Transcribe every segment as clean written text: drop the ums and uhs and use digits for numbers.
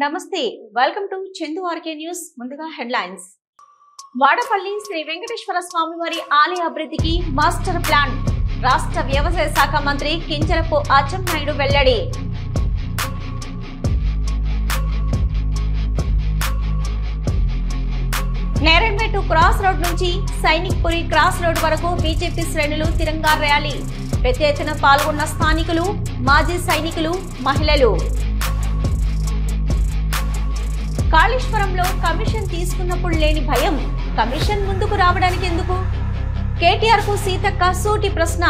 నమస్తే welcome to Chandu RK news. ముందుగా headlines. Vadapalli Sri Venkateswara Swamy వారి ఆలయ అభివృద్ధికి మాస్టర్ ప్లాన్ రాష్ట్ర వ్యవసాయ శాఖ మంత్రి కింజరపు అచ్చెన్నాయుడు వెల్లడి. నేరెడ్మెట్టు క్రాస్ రోడ్ నుంచి సైనిక్ పురి క్రాస్ రోడ్ వరకు బీజేపీ శ్రేణులు తిరంగా ర్యాలీ. పెద్ద ఎత్తున పాల్గొన్న స్థానికులు, మాజీ సైనికులు, మహిళలు. కాళేశ్వరంలో కమిషన్ తీసుకున్నప్పుడు లేని భయం కమిషన్ ముందుకు రావడానికి ఎందుకు? కేటీఆర్ కు సీతక్క సూటి ప్రశ్న.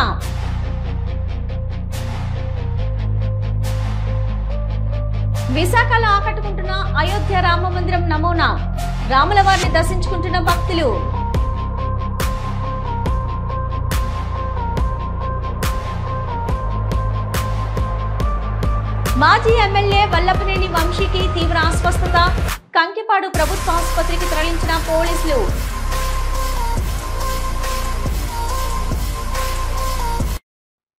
విశాఖలో ఆకట్టుకుంటున్న అయోధ్య రామ మందిరం నమూనా, రాముల వారిని దర్శించుకుంటున్న భక్తులు. మాజీ ఎమ్మెల్యే వల్లభనేని వంశీకి తీవ్ర అస్వస్థత, కంకిపాడు ప్రభుత్వ ఆసుపత్రికి తరలించిన పోలీసులు.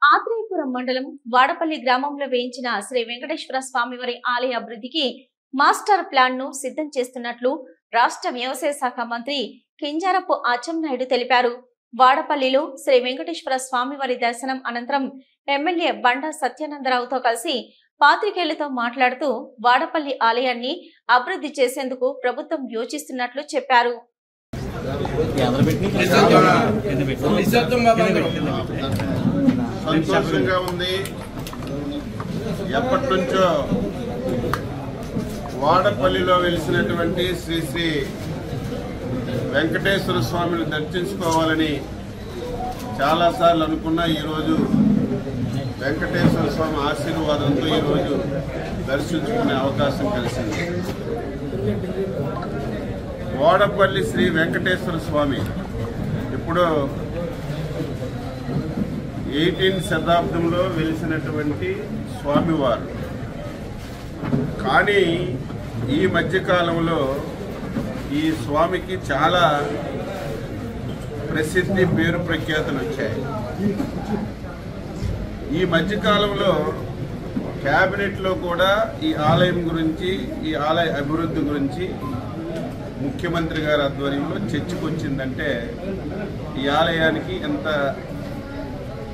ఆత్రేయపురం మండలం వాడపల్లి గ్రామంలో వేయించిన శ్రీ వెంకటేశ్వర స్వామివారి ఆలయ అభివృద్ధికి మాస్టర్ ప్లాన్ ను సిద్ధం చేస్తున్నట్లు రాష్ట్ర వ్యవసాయ శాఖ మంత్రి కింజరపు అచ్చెన్నాయుడు తెలిపారు. వాడపల్లిలో శ్రీ వెంకటేశ్వర స్వామివారి దర్శనం అనంతరం ఎమ్మెల్యే బండా సత్యానందరావుతో కలిసి పాత్రికేయులతో మాట్లాడుతూ వాడపల్లి ఆలయాన్ని అభివృద్ధి చేసేందుకు ప్రభుత్వం యోచిస్తున్నట్లు చెప్పారు. సంతోషంగా ఉంది. ఎప్పటి నుంచో వాడపల్లిలో వెలిసినటువంటి శ్రీ శ్రీ వెంకటేశ్వర స్వామిని దర్శించుకోవాలని చాలాసార్లు అనుకున్నా. ఈరోజు వెంకటేశ్వర స్వామి ఆశీర్వాదంతో ఈరోజు దర్శించుకునే అవకాశం కలిసింది. వాడపల్లి శ్రీ వెంకటేశ్వర స్వామి ఇప్పుడు 18వ శతాబ్దంలో వెలిసినటువంటి స్వామివారు. కానీ ఈ మధ్యకాలంలో ఈ స్వామికి చాలా ప్రసిద్ధి, పేరు ప్రఖ్యాతులు వచ్చాయి. ఈ మధ్యకాలంలో క్యాబినెట్లో కూడా ఈ ఆలయం గురించి, ఈ ఆలయ అభివృద్ధి గురించి ముఖ్యమంత్రి గారి ఆధ్వర్యంలో చర్చకు వచ్చిందంటే ఈ ఆలయానికి ఎంత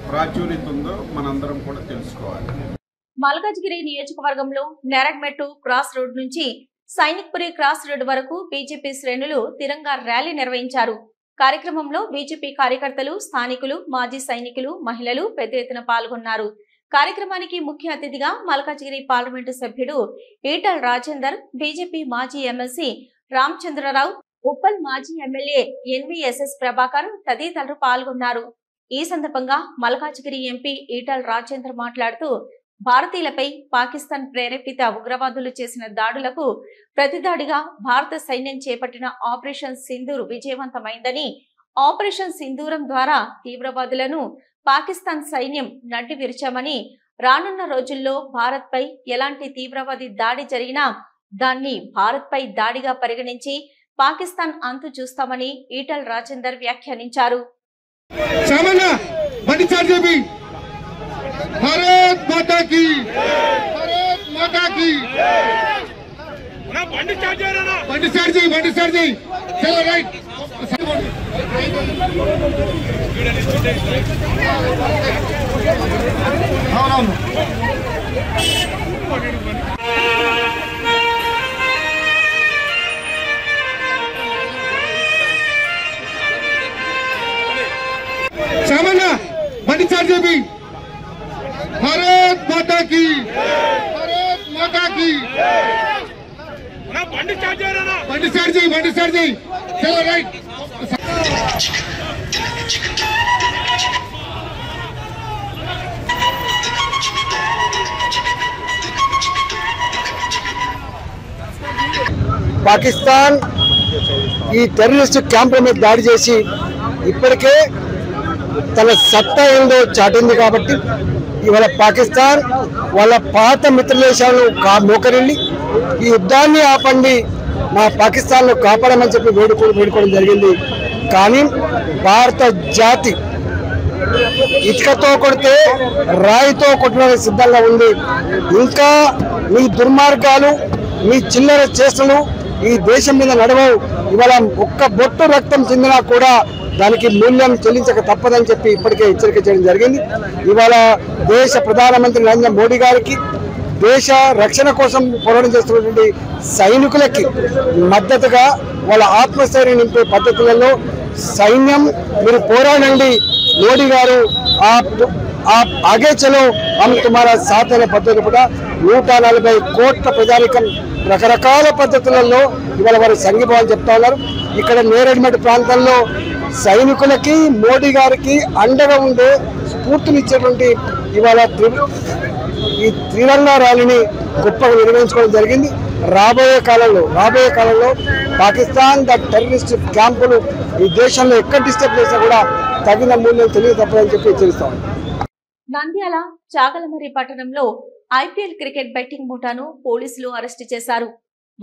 ప్రాచుర్యత ఉందో మనందరం కూడా తెలుసుకోవాలి. మల్కాజ్గిరి నియోజకవర్గంలో నేరెడ్మెట్టు క్రాస్ రోడ్ నుంచి సైనిక్ పురి క్రాస్ రోడ్ వరకు బీజేపీ శ్రేణులు తిరంగా ర్యాలీ నిర్వహించారు. కార్యక్రమంలో బీజేపీ కార్యకర్తలు, స్థానికులు, మాజీ సైనికులు, మహిళలు పెద్ద ఎత్తున పాల్గొన్నారు. కార్యక్రమానికి ముఖ్య అతిథిగా మల్కాజ్గిరి పార్లమెంటు సభ్యుడు ఈటల్ రాజేందర్, బీజేపీ మాజీ ఎమ్మెల్సీ రామచంద్రరావు, ఉప్పల్ మాజీ ఎమ్మెల్యే ఎన్వీఎస్ఎస్ ప్రభాకర్ తదితరులు పాల్గొన్నారు. ఈ సందర్భంగా మల్కాజ్గిరి ఎంపీ ఈటల్ రాజేందర్ మాట్లాడుతూ భారతీయులపై పాకిస్తాన్ ప్రేరేపిత ఉగ్రవాదులు చేసిన దాడులకు ప్రతిదాడిగా భారత సైన్యం చేపట్టిన ఆపరేషన్ సింధూర్ విజయవంతమైందని, ఆపరేషన్ సింధూరం ద్వారా తీవ్రవాదులను పాకిస్తాన్ సైన్యం నడ్డి విరిచామని, రానున్న రోజుల్లో భారత్ పై ఎలాంటి తీవ్రవాది దాడి జరిగినా దాన్ని భారత్ పై దాడిగా పరిగణించి పాకిస్తాన్ అంతు చూస్తామని ఈటల్ రాజేందర్ వ్యాఖ్యానించారు. भारत माता की, भारत माता की। बंडी सर जी चलो राइट। सामना बंडी सर जी भी भारत माता की, भारत माता की। बंडी सर जी चलो राइट। పాకిస్తాన్ ఈ టెర్రరిస్ట్ క్యాంపుల మీద దాడి చేసి ఇప్పటికే తన సత్తా ఏందో చాటింది. కాబట్టి ఇవాళ పాకిస్తాన్ వాళ్ళ పాత మిత్రదేశాలను మోకరిల్లి ఈ యుద్ధాన్ని ఆపండి, మా పాకిస్తాన్ను కాపాడమని చెప్పి వేడుకోవడం జరిగింది. కానీ భారత జాతి ఇటుకతో కొడితే రాయితో కొట్టడానికి సిద్ధంగా ఉంది. ఇంకా మీ దుర్మార్గాలు మీ చిల్లర చేష్టలు ఈ దేశం మీద నడవవు. ఇవాళ ఒక్క బొట్టు రక్తం చెందినా కూడా దానికి మూల్యం చెల్లించక తప్పదని చెప్పి ఇప్పటికే హెచ్చరిక చేయడం జరిగింది. ఇవాళ దేశ ప్రధానమంత్రి నరేంద్ర మోడీ గారికి, దేశ రక్షణ కోసం పోరాటం చేస్తున్నటువంటి సైనికులకి మద్దతుగా వాళ్ళ ఆత్మస్థైర్యం నింపే పద్ధతులలో సైన్యం మీరు పోరాడండి, మోడీ గారు ఆగే చలో హమ్ తుమారా సాత్ అనే పద్ధతి కూడా 140 కోట్ల ప్రజానికం రకరకాల పద్ధతులలో ఇవాళ వారు సంఘీభావం చెప్తా ఉన్నారు. ఇక్కడ నేరేడ్మెట్ ప్రాంతంలో సైనికులకి మోడీ గారికి అండగా ఉండే స్ఫూర్తినిచ్చేటువంటి ఇవాళ ఈ త్రిరంగా ర్యాలీని గొప్పగా నిర్వహించుకోవడం జరిగింది. రాబోయే కాలంలో పాకిస్తాన్ టెర్రరిస్ట్ క్యాంపులు ఈ దేశంలో ఎక్కడ డిస్టర్బ్ చేసినా కూడా తగిన మూల్యం తెలియ తప్పదని చెప్పి హెచ్చరిస్తా ఉన్నాం. నంద్యాల చాగలమర్రి పట్టణంలో ఐపీఎల్ క్రికెట్ బెట్టింగ్ ముఠాను పోలీసులు అరెస్టు చేశారు.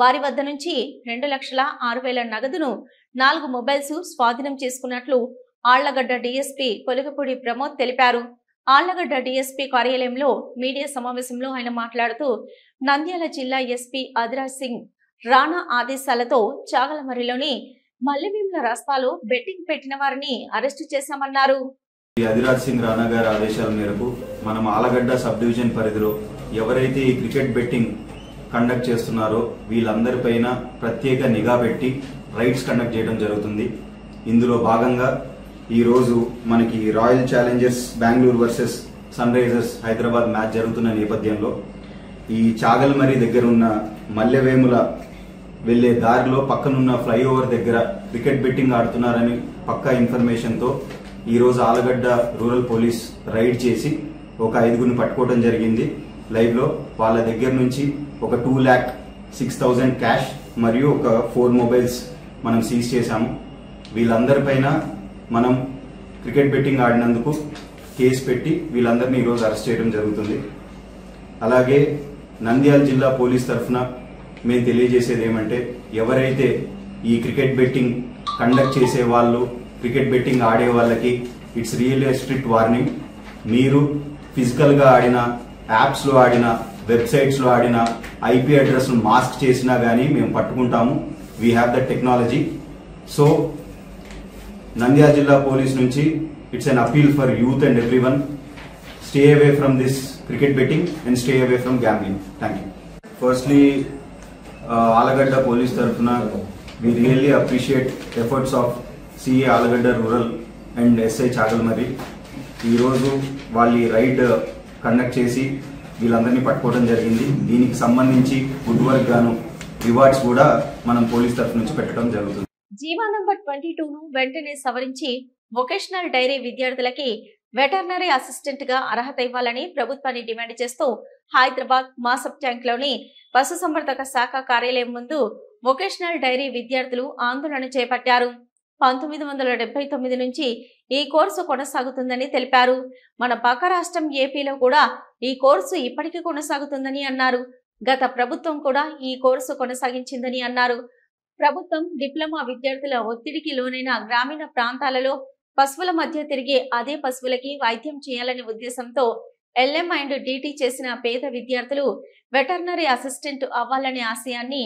వారి వద్ద నుంచి 2,06,000 నగదును 4 మొబైల్స్ స్వాధీనం చేసుకున్నట్లు ఆళ్లగడ్డ డీఎస్పీ కొలిగపూడి ప్రమోద్ తెలిపారు. ఆళ్లగడ్డ డీఎస్పీ కార్యాలయంలో మీడియా సమావేశంలో ఆయన మాట్లాడుతూ నంద్యాల జిల్లా ఎస్పీ అదిరాజ్ సింగ్ రాణా ఆదేశాలతో చాగలమర్రిలోని మల్లెవీంల రస్తాలో బెట్టింగ్ పెట్టిన వారిని అరెస్టు చేశామన్నారు. అదిరాజ్ సింగ్ రాణా గారి ఆదేశాల మేరకు మనం ఆలగడ్డ సబ్ డివిజన్ పరిధిలో ఎవరైతే ఈ క్రికెట్ బెట్టింగ్ కండక్ట్ చేస్తున్నారో వీళ్ళందరిపైన ప్రత్యేక నిఘా పెట్టి రైడ్స్ కండక్ట్ చేయడం జరుగుతుంది. ఇందులో భాగంగా ఈరోజు మనకి Royal Challengers Bengaluru versus Sunrisers Hyderabad match జరుగుతున్న నేపథ్యంలో ఈ చాగల్మరి దగ్గర ఉన్న మల్లెవేముల వెళ్లే దారిలో పక్కనున్న ఫ్లైఓవర్ దగ్గర క్రికెట్ బెట్టింగ్ ఆడుతున్నారని పక్కా ఇన్ఫర్మేషన్తో ఈరోజు ఆలగడ్డ రూరల్ పోలీస్ రైడ్ చేసి ఒక 5గురిని పట్టుకోవడం జరిగింది. లైవ్ లో వాళ్ళ దగ్గర నుంచి ఒక 2,06,000 క్యాష్ మరియు ఒక 4 మొబైల్స్ మనం సీజ్ చేశాము. వీళ్ళందరిపైన మనం క్రికెట్ బెట్టింగ్ ఆడినందుకు కేసు పెట్టి వీళ్ళందరినీ ఈరోజు అరెస్ట్ చేయడం జరుగుతుంది. అలాగే నంద్యాల జిల్లా పోలీస్ తరఫున మేము తెలియజేసేది ఏమంటే ఎవరైతే ఈ క్రికెట్ బెట్టింగ్ కండక్ట్ చేసే వాళ్ళు క్రికెట్ బెట్టింగ్ ఆడే వాళ్ళకి ఇట్స్ రియల్లీ స్ట్రిక్ట్ వార్నింగ్. మీరు ఫిజికల్ గా ఆడిన, యాప్స్ లో ఆడిన, వెబ్సైట్స్ లో ఆడిన, ఐపీ అడ్రస్ ను మాస్క్ చేసినా గానీ మేము పట్టుకుంటాము. We have that technology. So Nandyal జిల్లా పోలీస్ నుంచి it's an appeal for youth and everyone, stay away from this cricket betting and stay away from gambling. Thank you. Firstly Allagadda police తరఫున we really appreciate efforts of CA Allagadda rural and SI Chagalamarri. ఈరోజు వాళ్ళు ride conduct చేసి వీళ్ళందరినీ పట్టుకోవడం జరిగింది. దీనికి సంబంధించి good work గాను రివార్డ్స్ కూడా మనం పోలీస్ తరఫు నుంచి పెట్టడం జరుగుతుంది. జీవో నంబర్ 22ను వెంటనే సవరించి వొకేషనల్ డైరీ విద్యార్థులకి వెటర్నరీ అసిస్టెంట్ గా అర్హత ఇవ్వాలని ప్రభుత్వాన్ని డిమాండ్ చేస్తూ హైదరాబాద్ మాసబ్ ట్యాంక్ లోని పశుసంవర్ధక శాఖ కార్యాలయం ముందు వొకేషనల్ డైరీ విద్యార్థులు ఆందోళన చేపట్టారు. 1979 నుంచి ఈ కోర్సు కొనసాగుతుందని తెలిపారు. మన పక్క రాష్ట్రం ఏపీలో కూడా ఈ కోర్సు ఇప్పటికీ కొనసాగుతుందని అన్నారు. గత ప్రభుత్వం కూడా ఈ కోర్సు కొనసాగించిందని అన్నారు. ప్రభుత్వం డిప్లొమా విద్యార్థుల ఒత్తిడికి లోనైన గ్రామీణ ప్రాంతాలలో పశువుల మధ్య తిరిగే అదే పశువులకి వైద్యం చేయాలనే ఉద్దేశంతో LM అండ్ DT చేసిన పేద విద్యార్థులు వెటర్నరీ అసిస్టెంట్ అవ్వాలనే ఆశయాన్ని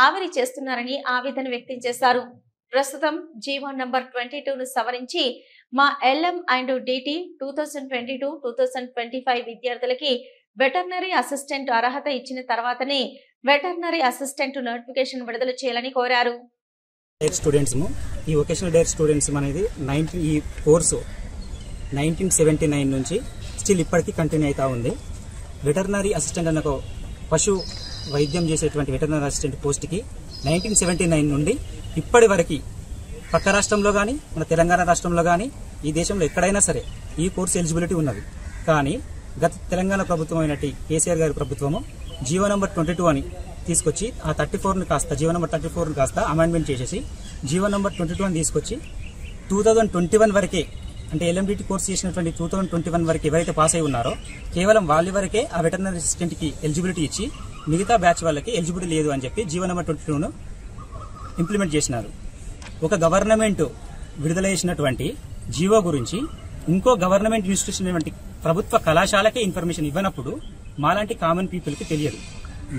ఆవిరి చేస్తున్నారని ఆవేదన వ్యక్తం చేశారు. ప్రస్తుతం జీవో నంబర్ 22ను సవరించి మా LM అండ్ DT 2022-2025 విద్యార్థులకి వెటర్నరీ అసిస్టెంట్ అర్హత ఇచ్చిన తర్వాతనే వెటర్నరీ అసిస్టెంట్ నోటిఫికేషన్ విడుదల చేయాలని కోరారు. స్టూడెంట్స్ ఈ వొకేషనల్ డైరెక్ట్ స్టూడెంట్స్ అనేది ఈ కోర్సు 1979 నుంచి స్టిల్ ఇప్పటికీ కంటిన్యూ అవుతా ఉంది. వెటర్నరీ అసిస్టెంట్ అన్న పశు వైద్యం చేసేటువంటి వెటర్నరీ అసిస్టెంట్ పోస్ట్కి 1979 నుండి ఇప్పటి వరకు పక్క రాష్ట్రంలో కానీ మన తెలంగాణ రాష్ట్రంలో కానీ ఈ దేశంలో ఎక్కడైనా సరే ఈ కోర్సు ఎలిజిబిలిటీ ఉన్నది. కానీ గత తెలంగాణ ప్రభుత్వం అయినట్టు కేసీఆర్ గారి ప్రభుత్వము జీవో నంబర్ 22 అని తీసుకొచ్చి ఆ 34ని కాస్త జీవో నంబర్ 34ని కాస్త అమెండ్మెంట్ చేసేసి జీవో నంబర్ 22 అని తీసుకొచ్చి 2021 వరకే అంటే LMDT కోర్సు చేసినటువంటి 2021 వరకు ఎవరైతే పాస్ అయి ఉన్నారో కేవలం వాళ్ళ వరకే ఆ వెటర్నరీ అసిస్టెంట్ కి ఎలిజిబిలిటీ ఇచ్చి మిగతా బ్యాచ్ వాళ్ళకి ఎలిజిబిలిటీ లేదు అని చెప్పి జీవో నంబర్ 22ను ఇంప్లిమెంట్ చేసినారు. ఒక గవర్నమెంట్ విడుదల చేసినటువంటి జీవో గురించి ఇంకో గవర్నమెంట్ ఇన్స్టిట్యూషన్ ప్రభుత్వ కళాశాలకే ఇన్ఫర్మేషన్ ఇవ్వనప్పుడు మాలాంటి కామన్ పీపుల్ కి తెలియదు.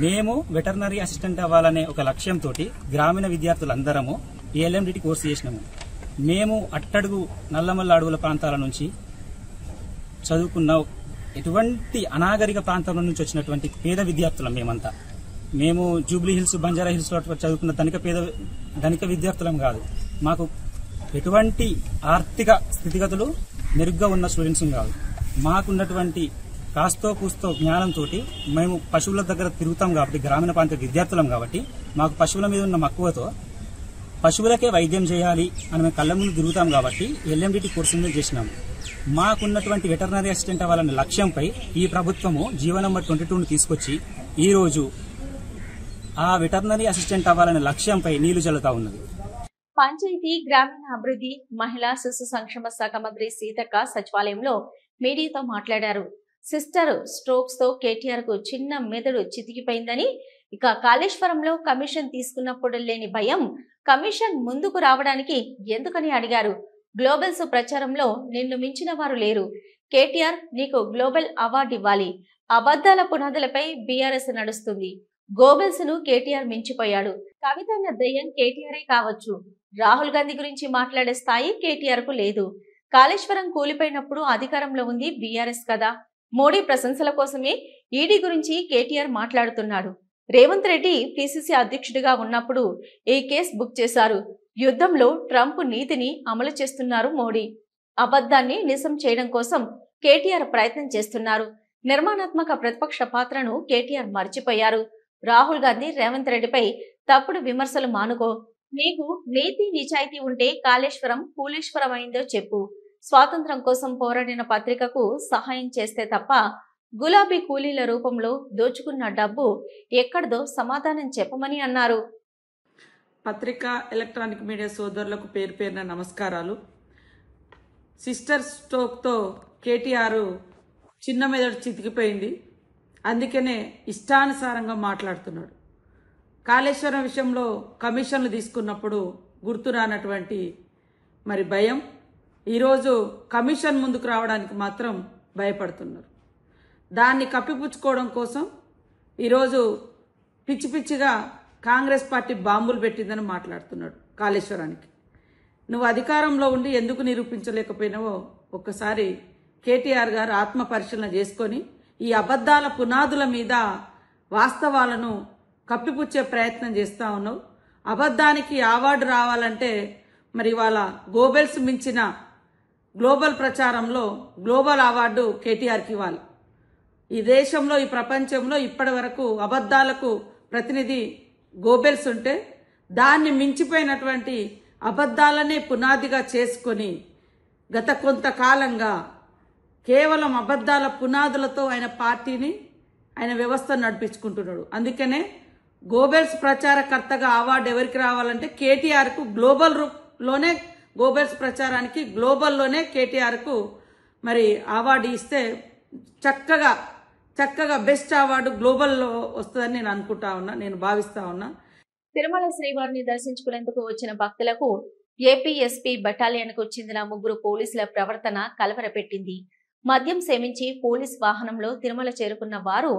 మేము వెటర్నరీ అసిస్టెంట్ అవ్వాలనే ఒక లక్ష్యంతో గ్రామీణ విద్యార్థులందరము ఏఎల్ఎండిటి కోర్సు చేసినాము. మేము అట్టడుగు నల్లమల్ల అడవుల ప్రాంతాల నుంచి చదువుకున్న ఎటువంటి అనాగరిక ప్రాంతాల నుంచి వచ్చినటువంటి పేద విద్యార్థులం మేమంతా. మేము జూబ్లీ హిల్స్, బంజారా హిల్స్ లో చదువుకున్న ధనిక విద్యార్థులం కాదు. మాకు ఎటువంటి ఆర్థిక స్థితిగతులు మెరుగ్గా ఉన్న స్టూడెంట్స్ కాదు. మాకున్నటువంటి కాస్తో కూస్తో జ్ఞానంతో మేము పశువుల దగ్గర తిరుగుతాం కాబట్టి, గ్రామీణ ప్రాంత విద్యార్థులం కాబట్టి మాకు పశువుల మీద ఉన్న మక్కువతో పశువులకే వైద్యం చేయాలి అని మేము కళ్ళ ముందు తిరుగుతాం కాబట్టి ఎల్ఎండిటి కోర్సు మీద చేసినాము. మాకున్నటువంటి వెటర్నరీ అసిస్టెంట్ అవ్వాలనే లక్ష్యంపై ఈ ప్రభుత్వము జీవో నంబర్ 22ను తీసుకొచ్చి ఈ రోజు ఆ వెటర్నరీ అసిస్టెంట్ అవ్వాలనే లక్ష్యంపై నీళ్లు చల్లుతా ఉన్నది. పంచాయతీ గ్రామీణ అభివృద్ధి మహిళా శిశు సంక్షేమ శాఖ మంత్రి సీతక్క సచివాలయంలో మీడియాతో మాట్లాడారు. సిస్టర్ స్ట్రోక్స్ తో కేటీఆర్ కు చిన్న మెదడు చితికిపోయిందని, ఇక కాళేశ్వరంలో కమిషన్ తీసుకున్నప్పుడు లేని భయం కమిషన్ ముందుకు రావడానికి ఎందుకని అడిగారు. గ్లోబల్స్ ప్రచారంలో నిన్ను మించిన వారు లేరు. కేటీఆర్ నీకు గ్లోబల్ అవార్డు ఇవ్వాలి. అబద్దాల పునాదులపై బీఆర్ఎస్ నడుస్తుంది. గోబెల్స్ ను కేటీఆర్ మించిపోయాడు. కవితన్న దయ్యం కేటీఆరే కావచ్చు. రాహుల్ గాంధీ గురించి మాట్లాడే స్థాయి కేటీఆర్ కు లేదు. కాళేశ్వరం కూలిపోయినప్పుడు అధికారంలో ఉంది బీఆర్ఎస్ కదా. మోడీ ప్రశంసల కోసమే ఈడీ గురించి కేటీఆర్ మాట్లాడుతున్నాడు. రేవంత్ రెడ్డి పిసిసి అధ్యక్షుడిగా ఉన్నప్పుడు ఈ కేసు బుక్ చేశారు. యుద్ధంలో ట్రంప్ నీతిని అమలు చేస్తున్నారు మోడీ. అబద్ధాన్ని నిజం చేయడం కోసం కేటీఆర్ ప్రయత్నం చేస్తున్నారు. నిర్మాణాత్మక ప్రతిపక్ష పాత్రను కేటీఆర్ మర్చిపోయారు. రాహుల్ గాంధీ రేవంత్ రెడ్డిపై తప్పుడు విమర్శలు మానుకో. నీకు నీతి నిజాయితీ ఉంటే కాళేశ్వరం కూలేశ్వరం అయిందో చెప్పు. స్వాతంత్రం కోసం పోరాడిన పత్రికకు సహాయం చేస్తే తప్ప గులాబీ కూలీల రూపంలో దోచుకున్న డబ్బు ఎక్కడదో సమాధానం చెప్పమని అన్నారు. పత్రికా ఎలక్ట్రానిక్ మీడియా సోదరులకు పేరు పేరున నమస్కారాలు. సిస్టర్ స్ట్రోక్తో కేటీఆర్ చిన్న మెదడు చితికిపోయింది. అందుకనే ఇష్టానుసారంగా మాట్లాడుతున్నాడు. కాళేశ్వరం విషయంలో కమిషన్లు తీసుకున్నప్పుడు గుర్తురానటువంటి మరి భయం ఈరోజు కమిషన్ ముందుకు రావడానికి మాత్రం భయపడుతున్నారు. దాన్ని కప్పిపుచ్చుకోవడం కోసం ఈరోజు పిచ్చి పిచ్చిగా కాంగ్రెస్ పార్టీ బాంబులు పెట్టిందని మాట్లాడుతున్నాడు. కాళేశ్వరానికి నువ్వు అధికారంలో ఉండి ఎందుకు నిరూపించలేకపోయినావో ఒక్కసారి కేటీఆర్ గారు ఆత్మ పరిశీలన చేసుకొని ఈ అబద్ధాల పునాదుల మీద వాస్తవాలను కప్పిపుచ్చే ప్రయత్నం చేస్తూ ఉన్నావు. అబద్ధానికి అవార్డు రావాలంటే మరి ఇవాళ గోబెల్స్ మించిన గ్లోబల్ ప్రచారంలో గ్లోబల్ అవార్డు కేటీఆర్కి ఇవ్వాలి. ఈ దేశంలో ఈ ప్రపంచంలో ఇప్పటి వరకు అబద్ధాలకు ప్రతినిధి గోబెల్స్ ఉంటే దాన్ని మించిపోయినటువంటి అబద్ధాలనే పునాదిగా చేసుకొని గత కొంతకాలంగా కేవలం అబద్ధాల పునాదులతో ఆయన పార్టీని ఆయన వ్యవస్థను నడిపించుకుంటున్నాడు. అందుకనే గోబెల్స్ ప్రచారకర్తగా అవార్డు ఎవరికి రావాలంటే కేటీఆర్కు గ్లోబల్లోనే గోబెల్స్ ప్రచారానికి గ్లోబల్లోనే కేటీఆర్కు మరి అవార్డు ఇస్తే చక్కగా బెస్ట్ అవార్డు గ్లోబల్లో వస్తుందని నేను అనుకుంటా ఉన్నా, నేను భావిస్తా ఉన్నా. తిరుమల శ్రీవారిని దర్శించుకునేందుకు వచ్చిన భక్తులకు ఏపీఎస్పీ బెటాలియన్కు చెందిన 3 పోలీసుల ప్రవర్తన కలవరపెట్టింది. మద్యం సేవించి పోలీస్ వాహనంలో తిరుమల చేరుకున్న వారు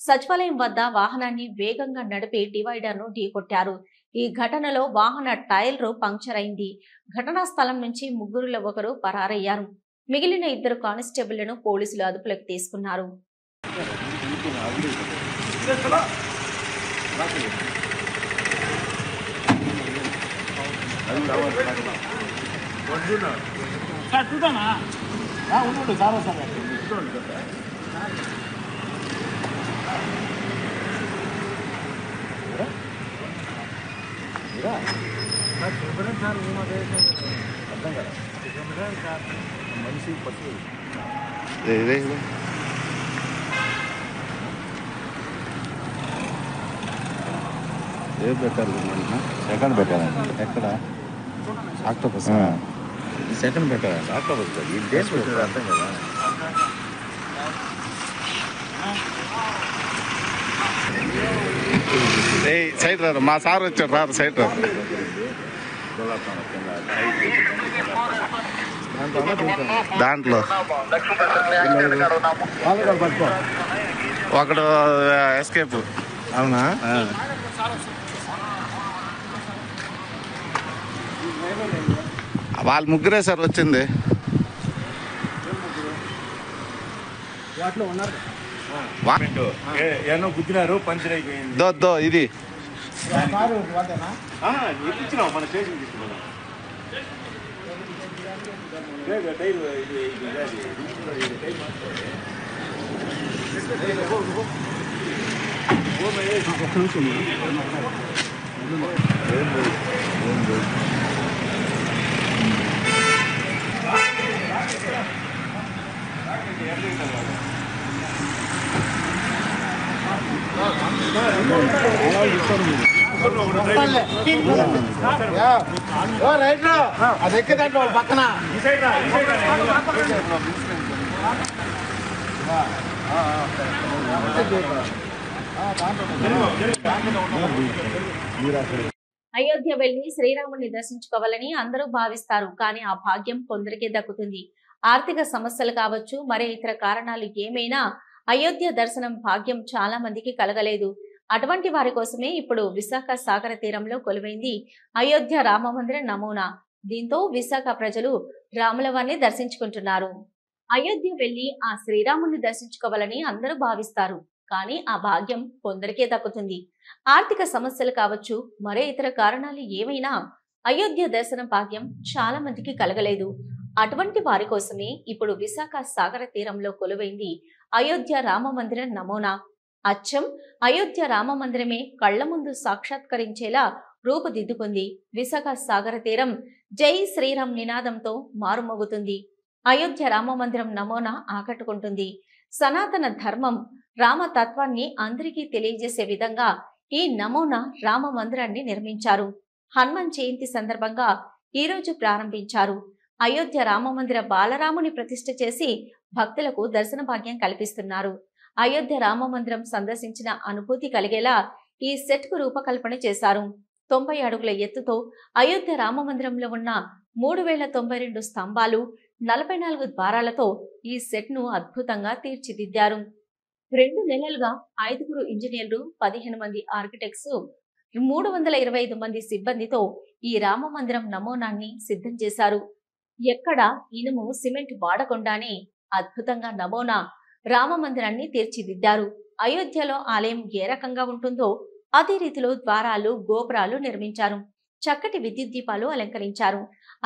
సచివాలయం వద్ద వాహనాన్ని వేగంగా నడిపి డివైడర్ను ఢీకొట్టారు. ఈ ఘటనలో వాహన టైర్ పంక్చర్ అయింది. ఘటనా స్థలం నుంచి 3లో ఒకరు పరారయ్యారు. మిగిలిన 2 కానిస్టేబుళ్లను పోలీసులు అదుపులోకి తీసుకున్నారు. సెకండ్ పెట్టాలండి. ఎక్కడ ఆక్టోపస్ సెకండ్ పెట్టాలి. ఆక్టోపస్ ఈ డేట్ పెట్టారు అర్థం కదా. సైడ్ రారు, మా సార్ వచ్చాడు. రారు సైడ్ రారు. దాంట్లో ఒకడు ఎస్కేప్ అవునా? వాళ్ళు ముగ్గురే సార్ వచ్చింది. ఏమో గుద్దినారు, పంచర్ అయిపోయింది. దో ఇది ఇచ్చినాం మన స్టేషన్ తీసుకున్నాం. అది ఎక్కే దాంట్లో పక్కన అయోధ్య వెళ్లి శ్రీరాముని దర్శించుకోవాలని అందరూ భావిస్తారు. కానీ ఆ భాగ్యం కొందరికే దక్కుతుంది. ఆర్థిక సమస్యలు కావచ్చు, మరే ఇతర కారణాలు ఏమైనా అయోధ్య దర్శనం భాగ్యం చాలా మందికి కలగలేదు. అటువంటి వారి కోసమే ఇప్పుడు విశాఖ సాగర తీరంలో కొలువైంది అయోధ్య రామ మందిర నమూనా. దీంతో విశాఖ ప్రజలు రాముల వారిని దర్శించుకుంటున్నారు. అయోధ్య వెళ్లి ఆ శ్రీరాముని దర్శించుకోవాలని అందరూ భావిస్తారు. కానీ ఆ భాగ్యం కొందరికే దక్కుతుంది. ఆర్థిక సమస్యలు కావచ్చు, మరే ఇతర కారణాలు ఏమైనా అయోధ్య దర్శన భాగ్యం చాలా మందికి కలగలేదు. అటువంటి వారి కోసమే ఇప్పుడు విశాఖ సాగర తీరంలో కొలువైంది అయోధ్య రామ మందిర నమూనా. అచ్చం అయోధ్య రామ మందిరమే కళ్ల ముందు సాక్షాత్కరించేలా రూపుదిద్దుకుంది. విశాఖ సాగర తీరం జై శ్రీరామ్ నినాదంతో మారుమోగుతుంది. అయోధ్య రామ మందిరం నమూనా ఆకట్టుకుంటుంది. సనాతన ధర్మం రామతత్వాన్ని అందరికీ తెలియజేసే విధంగా ఈ నమూనా రామ మందిరాన్ని నిర్మించారు. హనుమాన్ జయంతి సందర్భంగా ఈ రోజు ప్రారంభించారు. అయోధ్య రామ మందిర బాలరాముని ప్రతిష్ఠ చేసి భక్తులకు దర్శన భాగ్యం కల్పిస్తున్నారు. అయోధ్య రామ మందిరం సందర్శించిన అనుభూతి కలిగేలా ఈ సెట్ కు రూపకల్పన చేశారు. 90 అడుగుల ఎత్తుతో అయోధ్య రామ మందిరంలో ఉన్న 3092 స్తంభాలు, 44 ద్వారాలతో ఈ సెట్ ను అద్భుతంగా తీర్చిదిద్దారు. 2 నెలలుగా 5 ఇంజనీర్లు, 15 మంది ఆర్కిటెక్ట్స్, 325 మంది సిబ్బందితో ఈ రామ మందిరం నమూనాన్ని సిద్ధం చేశారు. ఎక్కడ ఇనుము, సిమెంట్ వాడకుండానే అద్భుతంగా నమూనా రామ మందిరాన్ని తీర్చిదిద్దారు. అయోధ్యలో ఆలయం ఏ రకంగా ఉంటుందో అదే రీతిలో ద్వారాలు, గోపురాలు నిర్మించారు. చక్కటి విద్యుత్ దీపాలు అలంకరించారు.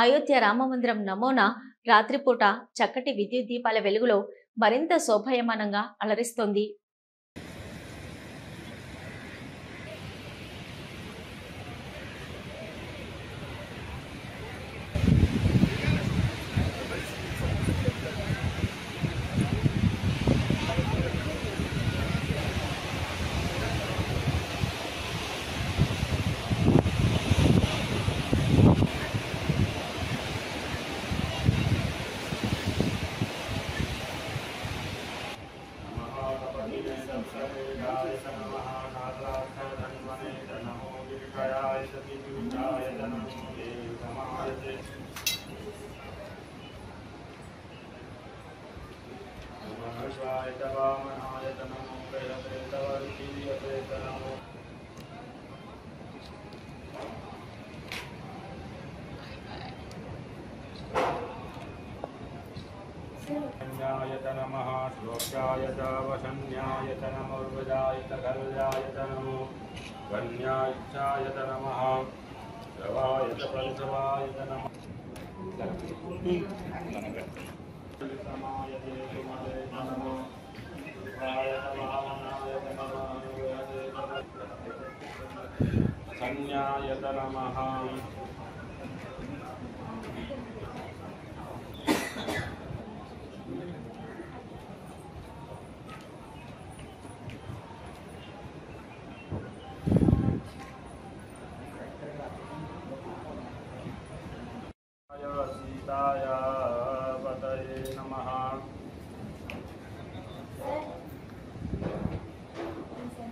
అయోధ్య రామ మందిరం నమూనా రాత్రిపూట చక్కటి విద్యుత్ దీపాల వెలుగులో మరింత శోభాయమానంగా అలరిస్తోంది. नमः श्लोकाय वशन्याय नमोर्वजाय खल्याय नमो वन्याय नमः श्रवाय परिसवाय नमः संज्ञाय नमः सीताय पतये नमः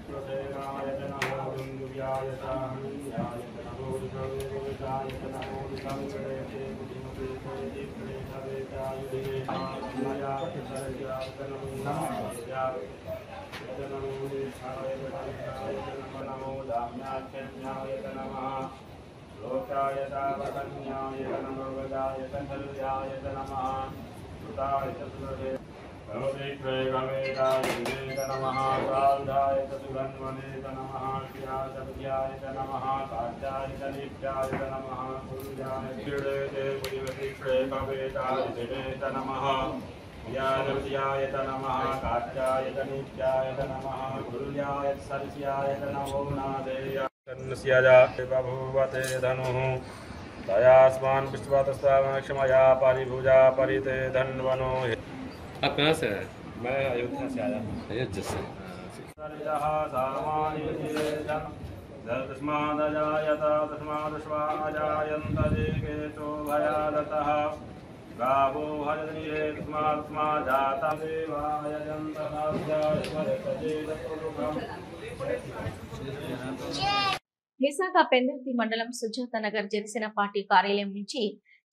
सुदेवाय नमो दुर्गाय हनुयाय नमो विष्णुदेवाय नमो विष्णुदेवाय नमो लोकाय तावकन्याय नमोगदाय तन्हल्याय नमः सुताय चतुर्वे भवतिक्रेकमेकाय नमः काल्धाय चतुरन्वने नमः क्रियाचर्याय नमः कात्याय नित्याय नमः गुरुजाय क्रीडेते पुरिवतिक्रेकमेकाय नमः क्रियाचर्याय नमः कात्याय नित्याय नमः गुरुजाय सर्याय नमो नादेय बभूवते धनुः तयास्मान् विश्वतस्तामक्षमया परिभुजा परिते धन्वनो। आप कहाँ से हैं? मैं अयोध्या से आया हूँ। अयोध्या से। गावो हरिये तस्मा जाता देवाय విశాఖ పెందుర్తి మండలం సుజాత నగర్ జనసేన పార్టీ కార్యాలయం నుంచి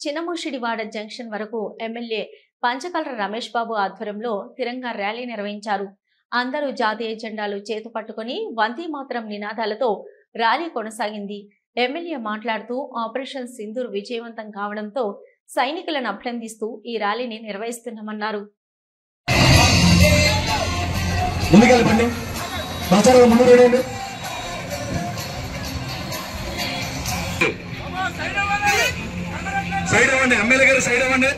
చిన్నమూషిడివాడ జంక్షన్ వరకు ఎమ్మెల్యే పంచకల్ర రమేష్ బాబు ఆధ్వర్యంలో తిరంగా ర్యాలీ నిర్వహించారు. అందరూ జాతీయ జెండాలు చేతుపట్టుకుని వందే మాతరం నినాదాలతో ర్యాలీ కొనసాగింది. ఎమ్మెల్యే మాట్లాడుతూ ఆపరేషన్ సింధూర్ విజయవంతం కావడంతో సైనికులను అభినందిస్తూ ఈ ర్యాలీని నిర్వహిస్తున్నామన్నారు. సైడ్ అవ్వండి, ఎమ్మెల్యే గారు సైడ్ అవ్వండి.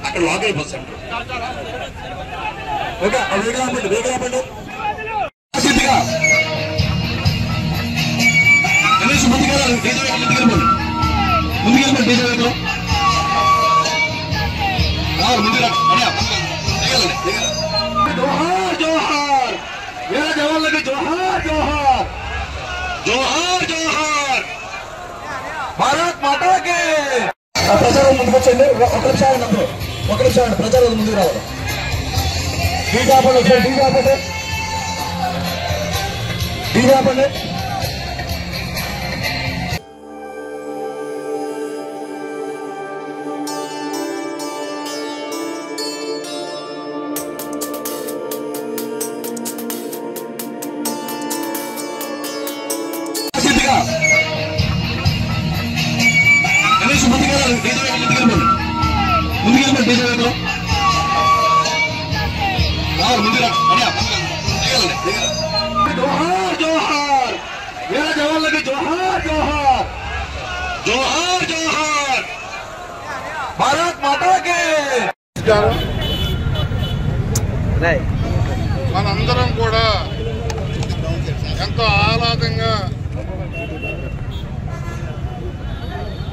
అక్కడ లోకల్ బస్ సెంటర్ ఓకే, వేగలాపండి వేగలాపండి కనీసం ముందుకెళ్ళాలి. ముందుకెళ్ళిపోండి డీజే వేగలో ముందుగా. జోహార్ జోహార్ వీర జవాన్లకి జోహార్ జోహార్ జోహార్ జోహార్ భారత్ మాతాకి. ప్రచారం ముందుకు వచ్చండి. ఒక నిమిషం ప్రచారం ముందుకు రావాలి. డీజే ఆపండి, డీజే ఆపండి, డీజే ఆపండి. కనీసం ముందుకెళ్ళాలి. ముందుకెళ్ళిపోండి డీజే వేగలో ముందుగా. జోహార్ జోహార్ వీర జవాన్లకి జోహార్ జోహార్ జోహార్ జోహార్ భారత్ మాతాకి. మనందరం కూడా ఎంతో ఆహ్లాదంగా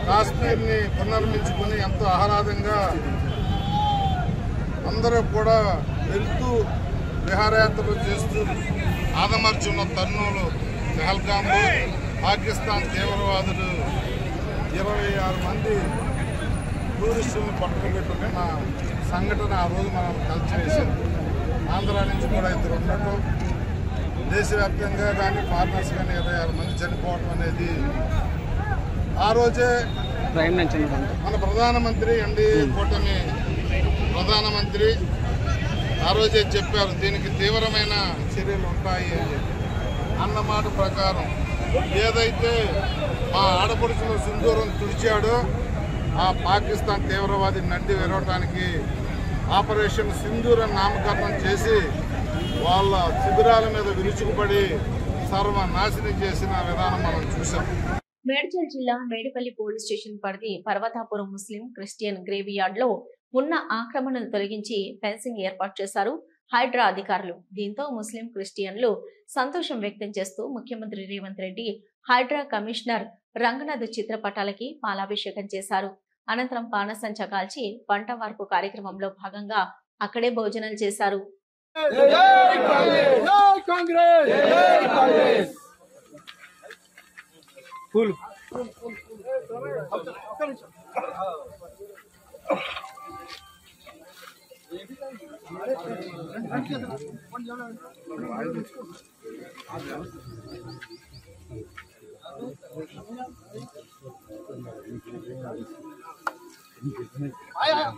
కాశ్మీర్ని పునర్మించుకుని ఎంతో ఆహ్లాదంగా అందరూ కూడా వెళ్తూ విహారయాత్రలు చేస్తూ ఆదమర్చున్న తరుణంలో పహల్గాంలో పాకిస్తాన్ తీవ్రవాదులు 26 మంది టూరిస్టులను పట్టుకుపెట్టుకున్న సంఘటన ఆ రోజు మనం కలిసివేశాం. ఆంధ్ర నుంచి కూడా 2 ఉండటం, దేశవ్యాప్తంగా కానీ ఫారినర్స్ కానీ 26 మంది చనిపోవడం అనేది ఆ రోజే మన ప్రధానమంత్రి ఎన్డీఏ కూటమి ప్రధానమంత్రి ఆ రోజే చెప్పారు దీనికి తీవ్రమైన చర్యలు ఉంటాయి అని అన్నమాట ప్రకారం ఏదైతే మా ఆడపడుచుల సింధూరం తుడిచాడో ఆ పాకిస్తాన్ తీవ్రవాది నడ్డి విరవటానికి ఆపరేషన్ సింధూర్ అని నామకరణం చేసి వాళ్ళ శిబిరాల మీద విరుచుకుపడి సర్వనాశనం చేసిన విధానం మనం చూసాం. మేడ్చల్ జిల్లా మేడిపల్లి పోలీస్ స్టేషన్ పరిధి పర్వతాపురం ముస్లిం క్రిస్టియన్ గ్రేవ్ యార్డ్ లో ఉన్న ఆక్రమణను తొలగించి ఫెన్సింగ్ ఏర్పాటు చేశారు హైడ్రా అధికారులు. దీంతో ముస్లిం క్రిస్టియన్లు సంతోషం వ్యక్తం చేస్తూ ముఖ్యమంత్రి రేవంత్ రెడ్డి హైడ్రా కమిషనర్ రంగనాథ్ చిత్రపటాలకి పాలాభిషేకం చేశారు. అనంతరం పానసంచ కాల్చి పంట వార్పు కార్యక్రమంలో భాగంగా అక్కడే భోజనాలు చేశారు.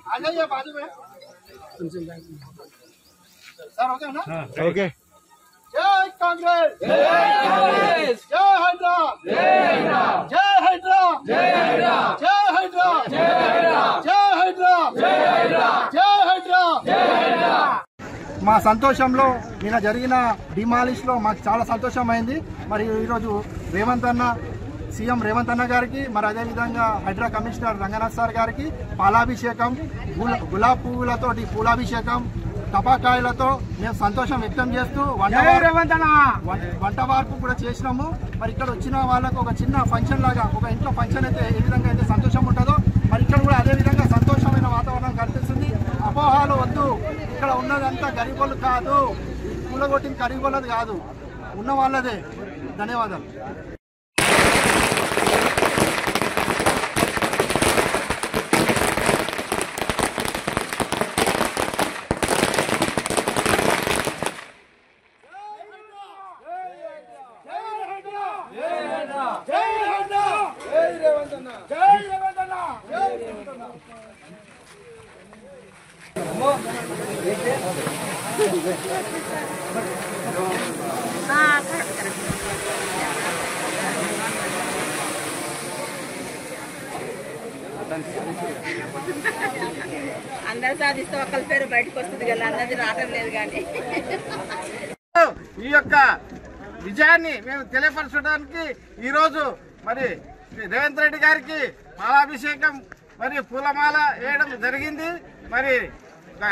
आ जाइए बाजू में। ఓకే జై కాంగ్రెస్ జై కాంగ్రెస్ జై హైడ్రా జై హైడ్రా జై హైడ్రా జై హైడ్రా జై హైడ్రా జై హైడ్రా జై హైడ్రా జై హైడ్రా జై హైడ్రా. మా సంతోషంలో నిన్న జరిగిన డిమాలిష్ లో మాకు చాలా సంతోషమైంది. మరి ఈరోజు రేవంత్ అన్న సీఎం రేవంత్ అన్న గారికి మరి అదేవిధంగా హైడ్రా కమిషనర్ రంగనాథ్ సార్ గారికి పాలాభిషేకం గులాబీ పువ్వులతోటి పూలాభిషేకం టపాకాయలతో మేము సంతోషం వ్యక్తం చేస్తూ వంట వార్పు కూడా చేసినాము. మరి ఇక్కడ వచ్చిన వాళ్ళకు ఒక చిన్న ఫంక్షన్ లాగా ఒక ఇంట్లో ఫంక్షన్ అయితే ఏ విధంగా అయితే సంతోషం ఉంటుందో మరి ఇక్కడ కూడా అదే విధంగా సంతోషమైన వాతావరణం కనిపిస్తుంది. అపోహాలు వద్దు. ఇక్కడ ఉన్నదంతా గరీబోళ్ళు కాదు, కూలగొట్టిన గరీబోళ్ళది కాదు, ఉన్న వాళ్ళదే. ధన్యవాదాలు. అందరు సాధిస్తే ఒకరి పేరు బయటకు వస్తుంది కదా, అన్నది రావడం లేదు. కానీ ఈ యొక్క విజయాన్ని మేము తెలియపరచడానికి ఈరోజు మరి రేవంత్ రెడ్డి గారికి పాలాభిషేకం మరి పూలమాల వేయడం జరిగింది. మరి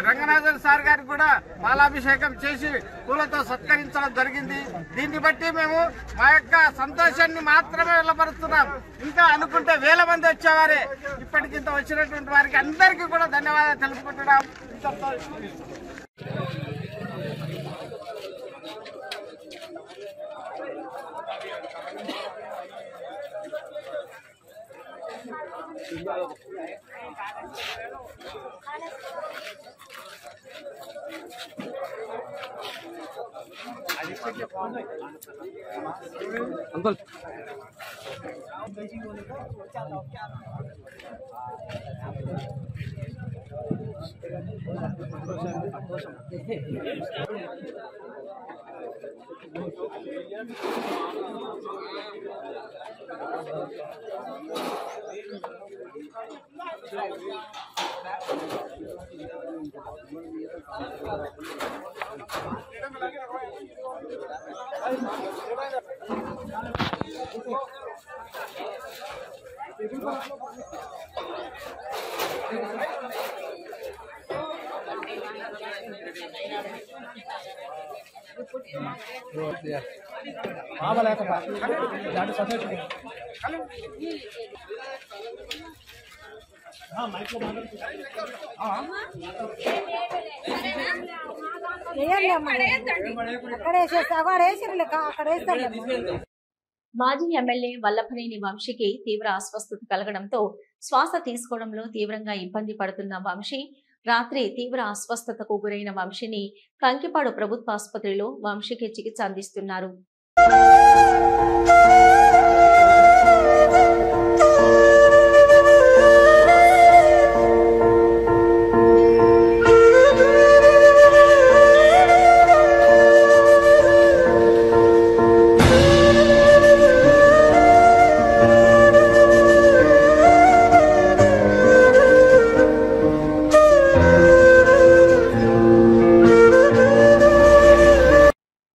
రంగనాథన్ సార్ గారికి కూడా పాలాభిషేకం చేసి పూలతో సత్కరించడం జరిగింది. దీన్ని బట్టి మేము మా యొక్క సంతోషాన్ని మాత్రమే వెళ్ళపరుస్తున్నాం. ఇంకా అనుకుంటే వేల మంది వచ్చేవారే. ఇప్పటికింత వచ్చినటువంటి వారికి అందరికీ కూడా ధన్యవాదాలు తెలుపుకుంటున్నాం. अंकल మాజీ ఎమ్మెల్యే వల్లభనేని వంశీకి తీవ్ర అస్వస్థత కలగడంతో శ్వాస తీసుకోవడంలో తీవ్రంగా ఇబ్బంది పడుతున్న వంశీ రాత్రి తీవ్ర అస్వస్థతకు గురైన వంశీని కంకిపాడు ప్రభుత్వ ఆసుపత్రిలో వంశీకి చికిత్స అందిస్తున్నారు.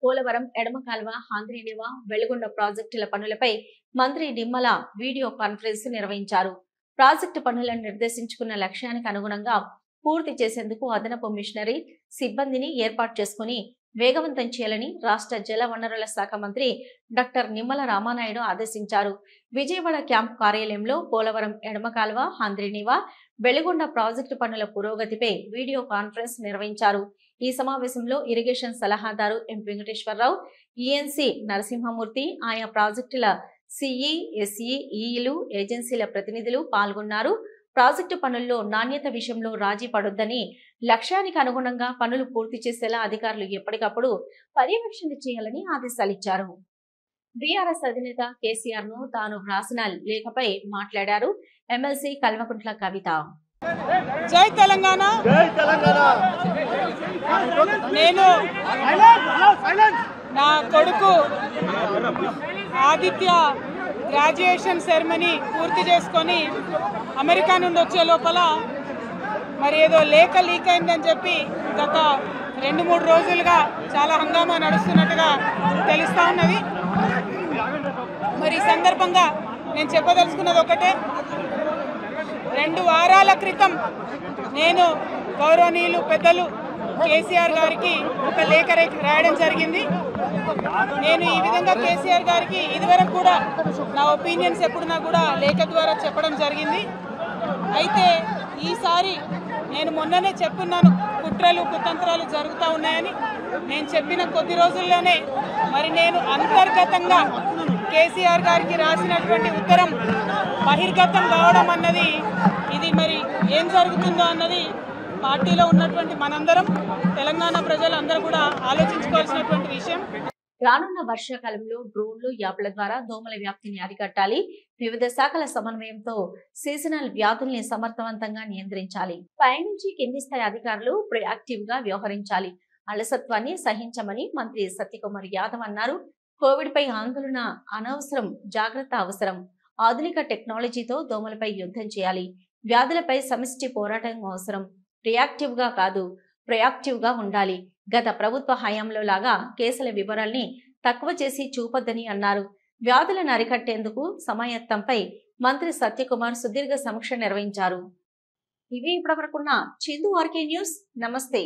పోలవరం ఎడమ కాల్వ హాంద్రీనివా వెలుగొండ ప్రాజెక్టుల పనులపై మంత్రి నిమ్మల వీడియో కాన్ఫరెన్స్ నిర్వహించారు. ప్రాజెక్టు పనులను నిర్దేశించుకున్న లక్ష్యానికి అనుగుణంగా పూర్తి చేసేందుకు అదనపు మిషనరీ సిబ్బందిని ఏర్పాటు చేసుకుని వేగవంతం చేయాలని రాష్ట్ర జల వనరుల శాఖ మంత్రి డాక్టర్ నిమ్మల రామానాయుడు ఆదేశించారు. విజయవాడ క్యాంప్ కార్యాలయంలో పోలవరం ఎడమ కాల్వ హాంద్రీనివా వెలుగొండ ప్రాజెక్టు పనుల పురోగతిపై వీడియో కాన్ఫరెన్స్ నిర్వహించారు. ఈ సమావేశంలో ఇరిగేషన్ సలహాదారు ఎం వెంకటేశ్వరరావు, ఈఎన్సీ నరసింహమూర్తి, ఆయా ప్రాజెక్టుల సిఈ, ఎస్ఈ, ఈఈలు, ఏజెన్సీల ప్రతినిధులు పాల్గొన్నారు. ప్రాజెక్టు పనుల్లో నాణ్యత విషయంలో రాజీ పడొద్దని, లక్ష్యానికి అనుగుణంగా పనులు పూర్తి చేసేలా అధికారులు ఎప్పటికప్పుడు పర్యవేక్షణ చేయాలని ఆదేశాలిచ్చారు. బీఆర్ఎస్ అధినేత కేసీఆర్ ను తాను వ్రాసిన లేఖపై మాట్లాడారు ఎమ్మెల్సీ కల్వకుంట్ల కవిత. జై తెలంగాణ. నేను నా కొడుకు ఆదిత్య గ్రాడ్యుయేషన్ సెరమనీ పూర్తి చేసుకొని అమెరికా నుండి వచ్చే లోపల మరి ఏదో లేఖ లీక్ అయిందని చెప్పి గత 2-3 రోజులుగా చాలా హంగామా నడుస్తున్నట్టుగా తెలుస్తూ ఉన్నది. మరి ఈ సందర్భంగా నేను చెప్పదలుచుకున్నది ఒకటే, 2 వారాల క్రితం నేను గౌరవనీయులు పెద్దలు కేసీఆర్ గారికి ఒక లేఖ రాయడం జరిగింది. నేను ఈ విధంగా కేసీఆర్ గారికి ఇదివరకు కూడా నా ఒపీనియన్స్ ఎప్పుడున్నా కూడా లేఖ ద్వారా చెప్పడం జరిగింది. అయితే ఈసారి నేను మొన్ననే చెప్పున్నాను, కుట్రలు కుతంత్రాలు జరుగుతూ ఉన్నాయని. నేను చెప్పిన కొద్ది రోజుల్లోనే మరి నేను అంతర్గతంగా కేసీఆర్ గారికి రాసినటువంటి ఉత్తరం బహిర్గతం కావడం అన్నది, ఇది మరి ఏం జరుగుతుందో అన్నది పార్టీలో ఉన్నటువంటి మనందరం, తెలంగాణ ప్రజలందరూ కూడా ఆలోచించుకోవాల్సినటువంటి విషయం. రానున్న వర్షాకాలంలో డ్రోన్లు, యాప్ల ద్వారా దోమల వ్యాప్తిని అరికట్టాలి. వివిధ శాఖల సమన్వయంతో సీజనల్ వ్యాధుల్ని సమర్థవంతంగా నియంత్రించాలి. పైనుంచి కింది స్థాయి అధికారులు ప్రొయాక్టివ్ గా వ్యవహరించాలి. అలసత్వాన్ని సహించమని మంత్రి సత్యకుమార్ యాదవ్ అన్నారు. కోవిడ్ పై ఆందోళన అనవసరం, జాగ్రత్త అవసరం. ఆధునిక టెక్నాలజీతో దోమలపై యుద్ధం చేయాలి. వ్యాధులపై సమిష్టి పోరాటం అవసరం. రియాక్టివ్ గా కాదు, ప్రొయాక్టివ్ గా ఉండాలి. గత ప్రభుత్వ హయాంలో లాగా కేసుల వివరాల్ని తక్కువ చేసి చూపొద్దని అన్నారు. వ్యాధులను అరికట్టేందుకు సమాయత్తంపై మంత్రి సత్యకుమార్ సుదీర్ఘ సమీక్ష నిర్వహించారు. ఇవి ఇప్పటివరకున్న చిందు ఆర్కే న్యూస్. నమస్తే.